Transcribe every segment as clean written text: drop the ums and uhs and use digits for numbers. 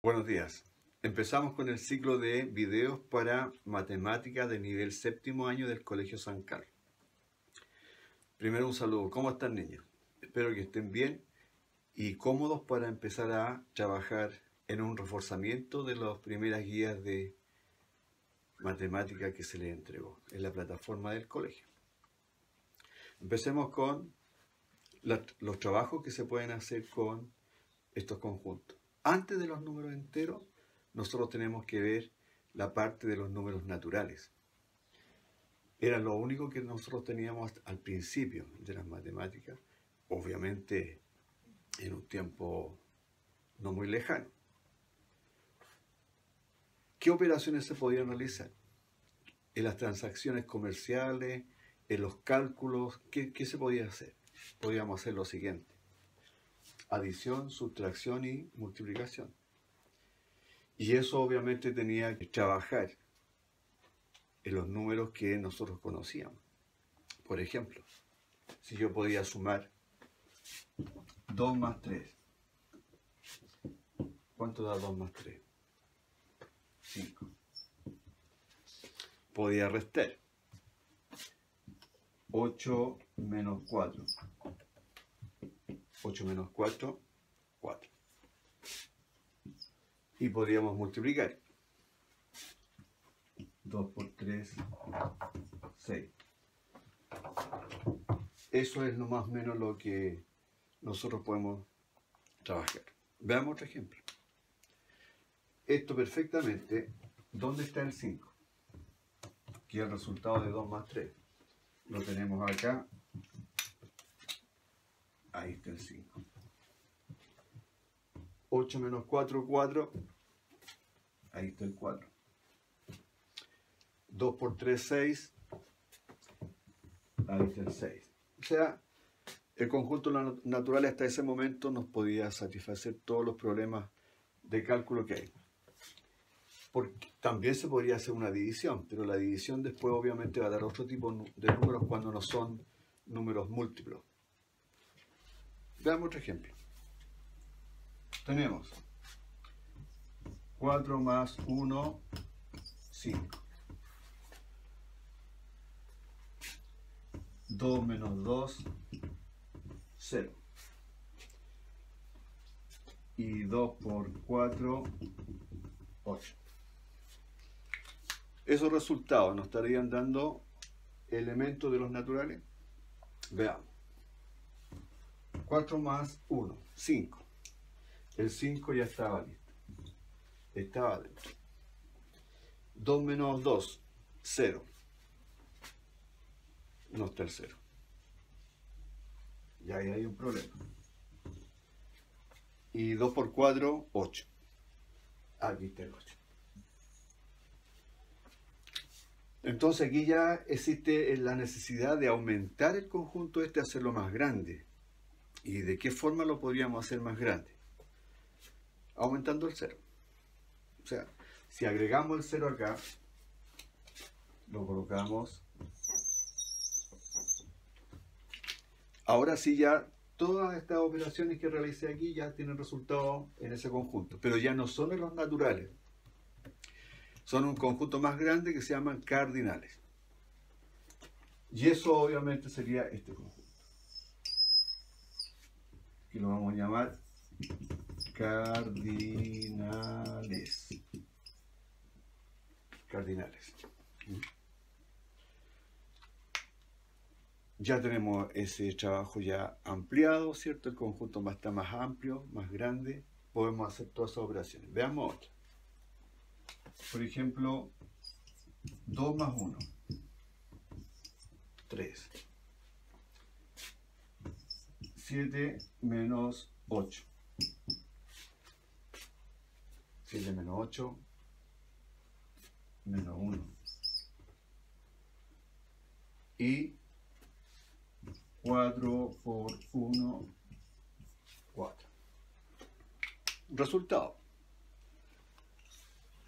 Buenos días. Empezamos con el ciclo de videos para matemáticas de nivel séptimo año del Colegio San Carlos. Primero un saludo. ¿Cómo están, niños? Espero que estén bien y cómodos para empezar a trabajar en un reforzamiento de las primeras guías de matemática que se les entregó en la plataforma del colegio. Empecemos con los trabajos que se pueden hacer con estos conjuntos. Antes de los números enteros, nosotros tenemos que ver la parte de los números naturales. Era lo único que nosotros teníamos al principio de las matemáticas, obviamente en un tiempo no muy lejano. ¿Qué operaciones se podían realizar? En las transacciones comerciales, en los cálculos, ¿qué se podía hacer? Podíamos hacer lo siguiente: adición, sustracción y multiplicación. Y eso obviamente tenía que trabajar en los números que nosotros conocíamos. Por ejemplo, si yo podía sumar 2 más 3, ¿cuánto da 2 más 3? 5. Podía restar 8 menos 4. 8 menos 4, 4. Y podríamos multiplicar. 2 por 3, 6. Eso es lo más o menos lo que nosotros podemos trabajar. Veamos otro ejemplo. Esto perfectamente, ¿dónde está el 5? Que es el resultado de 2 más 3. Lo tenemos acá. Ahí está el 5. 8 menos 4, 4. Ahí está el 4. 2 por 3, 6. Ahí está el 6. O sea, el conjunto natural hasta ese momento nos podía satisfacer todos los problemas de cálculo que hay. Porque también se podría hacer una división, pero la división después obviamente va a dar otro tipo de números cuando no son números múltiplos. Veamos otro ejemplo. Tenemos 4 más 1, 5. 2 menos 2, 0. Y 2 por 4, 8. Esos resultados nos estarían dando elementos de los naturales. Veamos. 4 más 1, 5. El 5 ya estaba listo. Estaba dentro. 2 menos 2, 0. No está el 0. Y ahí hay un problema. Y 2 por 4, 8. Aquí está el 8. Entonces aquí ya existe la necesidad de aumentar el conjunto este, hacerlo más grande. ¿Y de qué forma lo podríamos hacer más grande? Aumentando el 0. O sea, si agregamos el 0 acá, lo colocamos. Ahora sí ya todas estas operaciones que realicé aquí ya tienen resultado en ese conjunto, pero ya no son en los naturales. Son un conjunto más grande que se llaman cardinales. Y eso obviamente sería este conjunto, que lo vamos a llamar cardinales. Cardinales. Ya tenemos ese trabajo ya ampliado, ¿cierto? El conjunto va a estar más amplio, más grande. Podemos hacer todas esas operaciones. Veamos otra. Por ejemplo, 2 más 1, 3. 7 menos 8. 7 menos 8, menos 1. Y 4 por 1, 4. Resultado.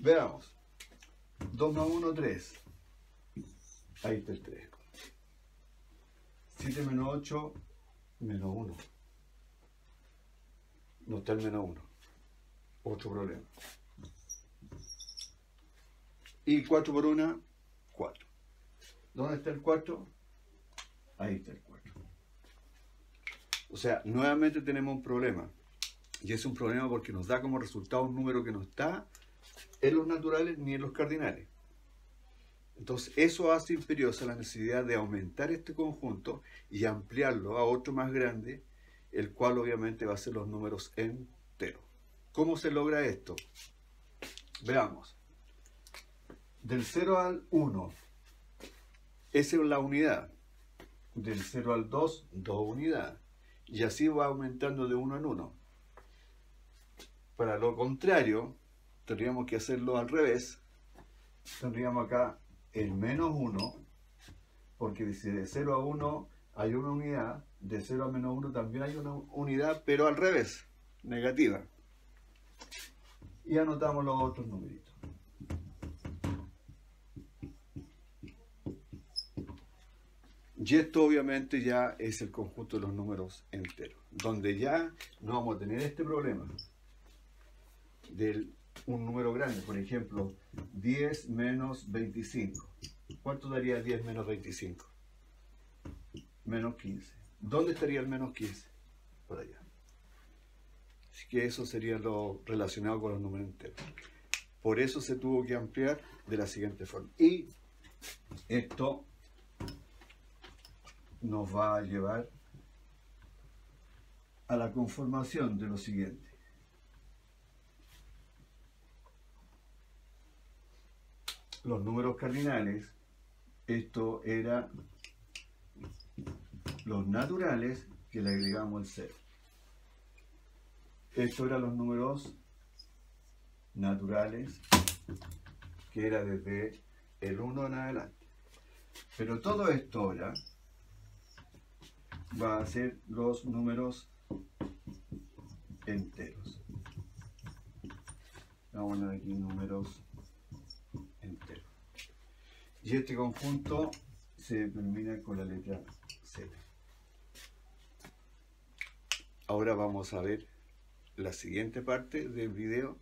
Veamos. 2 más 1, 3. Ahí está el 3. 7 menos 8, menos 1. No está el menos 1. otro problema. Y 4 por 1, 4. ¿Dónde está el 4? Ahí está el 4. O sea, nuevamente tenemos un problema. Y es un problema porque nos da como resultado un número que no está en los naturales ni en los cardinales. Entonces, eso hace imperiosa la necesidad de aumentar este conjunto y ampliarlo a otro más grande, el cual obviamente va a ser los números enteros. ¿Cómo se logra esto? Veamos. Del 0 al 1, esa es la unidad. Del 0 al 2, 2 unidades. Y así va aumentando de 1 en 1. Para lo contrario, tendríamos que hacerlo al revés. Tendríamos acá el menos 1, porque si de 0 a 1 hay una unidad, de 0 a menos 1 también hay una unidad, pero al revés, negativa. Y anotamos los otros numeritos. Y esto obviamente ya es el conjunto de los números enteros, donde ya no vamos a tener este problema de un número grande. Por ejemplo, 10 menos 25. ¿Cuánto daría 10 menos 25? Menos 15. ¿Dónde estaría el menos 15? Por allá. Así que eso sería lo relacionado con los números enteros. Por eso se tuvo que ampliar de la siguiente forma. Y esto nos va a llevar a la conformación de lo siguiente. Los números cardinales, esto era los naturales que le agregamos el 0. Esto eran los números naturales, que era desde el 1 en adelante. Pero todo esto ahora va a ser los números enteros. Vamos a poner aquí números enteros. Y este conjunto se termina con la letra Z. Ahora vamos a ver la siguiente parte del video,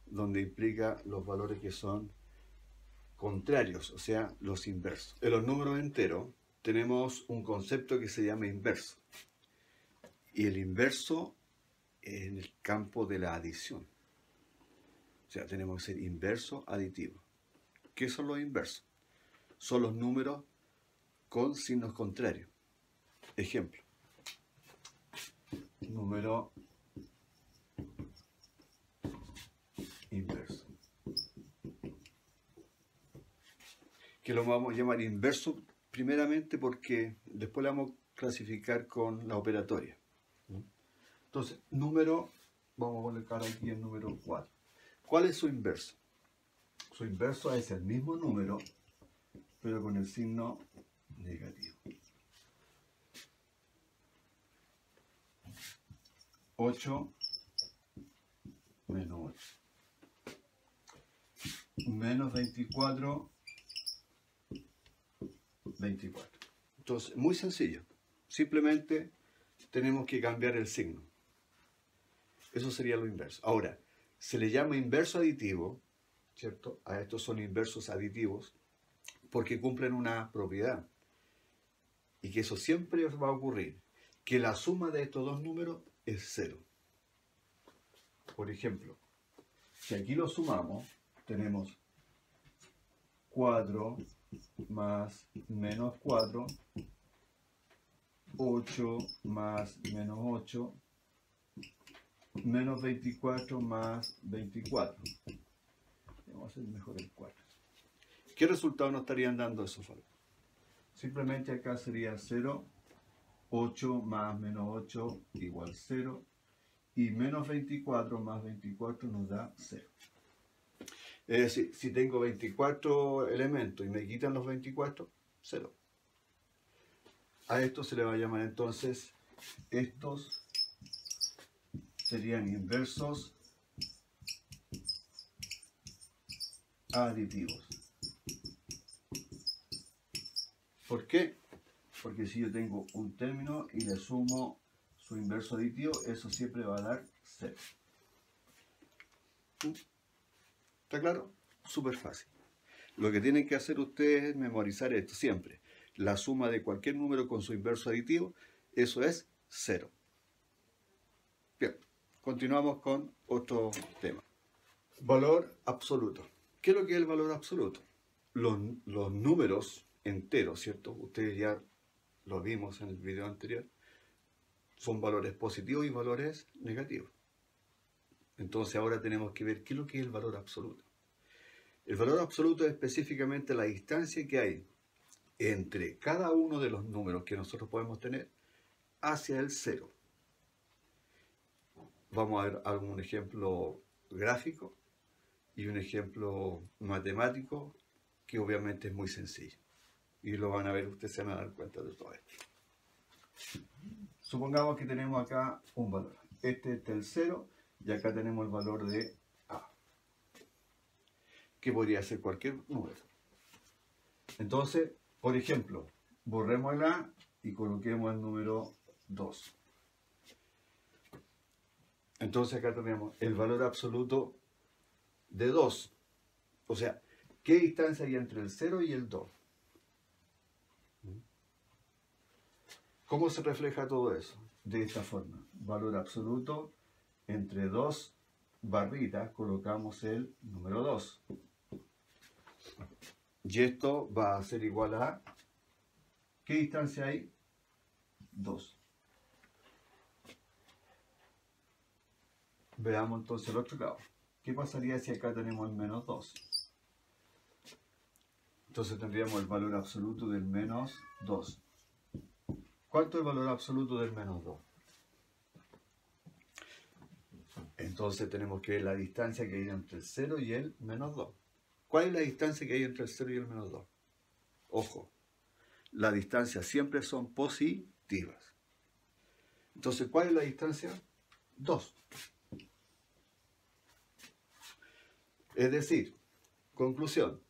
donde implica los valores que son contrarios, o sea, los inversos. En los números enteros tenemos un concepto que se llama inverso. Y el inverso en el campo de la adición. O sea, tenemos que ser inverso aditivo. ¿Qué son los inversos? Son los números con signos contrarios. Ejemplo. Número inverso. Que lo vamos a llamar inverso primeramente porque después lo vamos a clasificar con la operatoria. Entonces, número, vamos a colocar aquí el número 4. ¿Cuál es su inverso? Su inverso es el mismo número, pero con el signo negativo. 8 menos 8. Menos 24, 24. Entonces, muy sencillo. Simplemente tenemos que cambiar el signo. Eso sería lo inverso. Ahora, se le llama inverso aditivo, ¿cierto? A estos son inversos aditivos porque cumplen una propiedad. Y que eso siempre va a ocurrir. Que la suma de estos dos números es 0. Por ejemplo, si aquí lo sumamos, tenemos 4 más menos 4, 8 más menos 8, menos 24 más 24. Vamos a hacer mejor el 4. ¿Qué resultado nos estarían dando esos valores? Simplemente acá sería 0, 8 más menos 8 igual 0, y menos 24 más 24 nos da 0. Es decir, si tengo 24 elementos y me quitan los 24, 0. A esto se le va a llamar entonces, estos serían inversos aditivos. ¿Por qué? Porque si yo tengo un término y le sumo su inverso aditivo, eso siempre va a dar 0. ¿Está claro? Súper fácil. Lo que tienen que hacer ustedes es memorizar esto siempre. La suma de cualquier número con su inverso aditivo, eso es 0. Bien, continuamos con otro tema. Valor absoluto. ¿Qué es lo que es el valor absoluto? Los números enteros, ¿cierto? Ustedes ya lo vimos en el video anterior. Son valores positivos y valores negativos. Entonces ahora tenemos que ver qué es lo que es el valor absoluto. El valor absoluto es específicamente la distancia que hay entre cada uno de los números que nosotros podemos tener hacia el cero. Vamos a ver algún ejemplo gráfico y un ejemplo matemático que obviamente es muy sencillo. Y lo van a ver, ustedes se van a dar cuenta de todo esto. Supongamos que tenemos acá un valor. Este es el 0 y acá tenemos el valor de A, que podría ser cualquier número. Entonces, por ejemplo, borremos el A y coloquemos el número 2. Entonces acá tenemos el valor absoluto de 2. O sea, ¿qué distancia hay entre el 0 y el 2? ¿Cómo se refleja todo eso? De esta forma. Valor absoluto entre 2 barritas, colocamos el número 2. Y esto va a ser igual a... ¿Qué distancia hay? 2. Veamos entonces el otro lado. ¿Qué pasaría si acá tenemos el menos 2? Entonces tendríamos el valor absoluto del menos 2. ¿Cuánto es el valor absoluto del menos 2? Entonces tenemos que ver la distancia que hay entre el 0 y el menos 2. ¿Cuál es la distancia que hay entre el 0 y el menos 2? Ojo, las distancias siempre son positivas. Entonces, ¿cuál es la distancia? 2. Es decir, conclusión,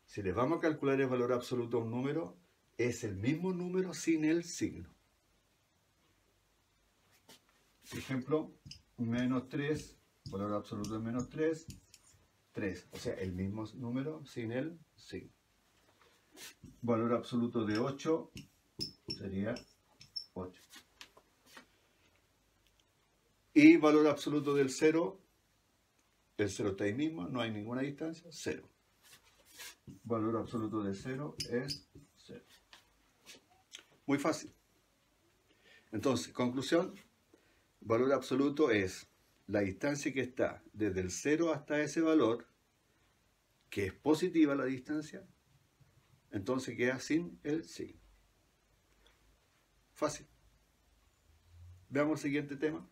si les vamos a calcular el valor absoluto a un número, es el mismo número sin el signo. Por ejemplo, menos 3, valor absoluto de menos 3, 3. O sea, el mismo número sin el signo. Valor absoluto de 8 sería 8. Y valor absoluto del 0, el 0 está ahí mismo, no hay ninguna distancia, 0. Valor absoluto de 0 es 0. Muy fácil. Entonces, conclusión, valor absoluto es la distancia que está desde el 0 hasta ese valor, que es positiva la distancia, entonces queda sin el signo. Fácil. Veamos el siguiente tema.